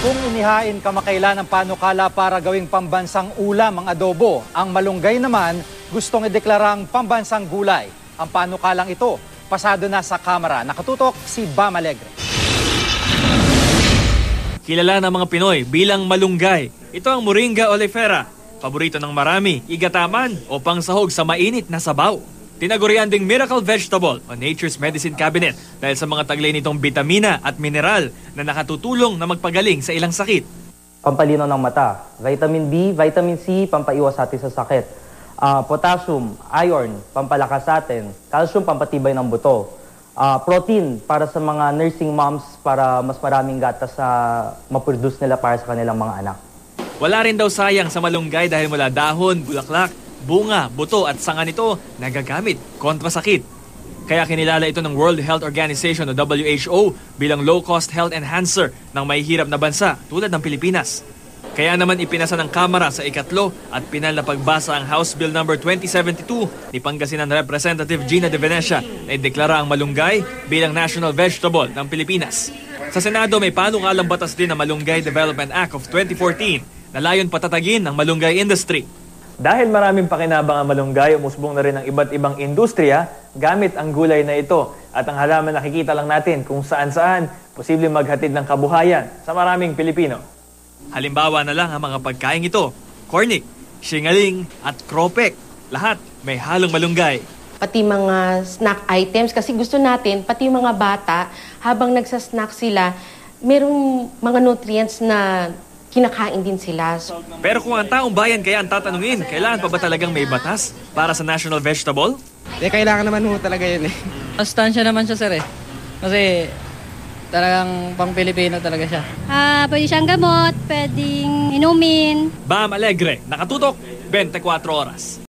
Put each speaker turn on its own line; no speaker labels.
Kung inihain kamakailan ng panukala para gawing pambansang ulam ang adobo, ang malunggay naman gustong ideklarang pambansang gulay. Ang panukalang ito, pasado na sa Kamara. Nakatutok si Bam Alegre.
Kilala ng mga Pinoy bilang malunggay. Ito ang Moringa oleifera. Paborito ng marami, igataman o pangsahog sa mainit na sabaw. Tinagurian ding miracle vegetable o nature's medicine cabinet dahil sa mga taglay nitong bitamina at mineral na nakatutulong na magpagaling sa ilang sakit.
Pampalinaw ng mata, vitamin B, vitamin C, pampaiwas atin sa sakit. Potassium, iron, pampalakas sa atin. Calcium, pampatibay ng buto. Protein, para sa mga nursing moms, para mas maraming gatas na maproduce nila para sa kanilang mga anak.
Wala rin daw sayang sa malunggay dahil mula dahon, bulaklak, bunga, buto at sanga nito nagagamit kontra sakit. Kaya kinilala ito ng World Health Organization o WHO bilang low-cost health enhancer ng mahihirap na bansa tulad ng Pilipinas. Kaya naman ipinasa ng Kamara sa ikatlo at pinal na pagbasa ang House Bill No. 2072 ni Pangasinan Representative Gina De Venecia na ideklara ang malunggay bilang national vegetable ng Pilipinas. Sa Senado may panukalang batas din ang Malunggay Development Act of 2014 na layon patatagin ang malunggay industry.
Dahil maraming pakinabang ang malunggay, umusbong na rin ang iba't ibang industriya gamit ang gulay na ito. At ang halaman nakikita lang natin kung saan-saan posible maghatid ng kabuhayan sa maraming Pilipino.
Halimbawa na lang ang mga pagkain ito, cornic, singaling at kropek. Lahat may halong malunggay.
Pati mga snack items kasi gusto natin, pati mga bata, habang nagsasnack sila, merong mga nutrients na kinakain din sila.
Pero kung ang taong bayan kaya ang tatanungin, kailangan pa ba talagang may batas para sa national vegetable?
Kailangan naman ho talaga yun eh.
Sustansya naman siya sir eh. Kasi talagang pang Pilipino talaga siya.
Pwede siyang gamot, pwedeng inumin.
Bam Alegre, nakatutok, 24 oras.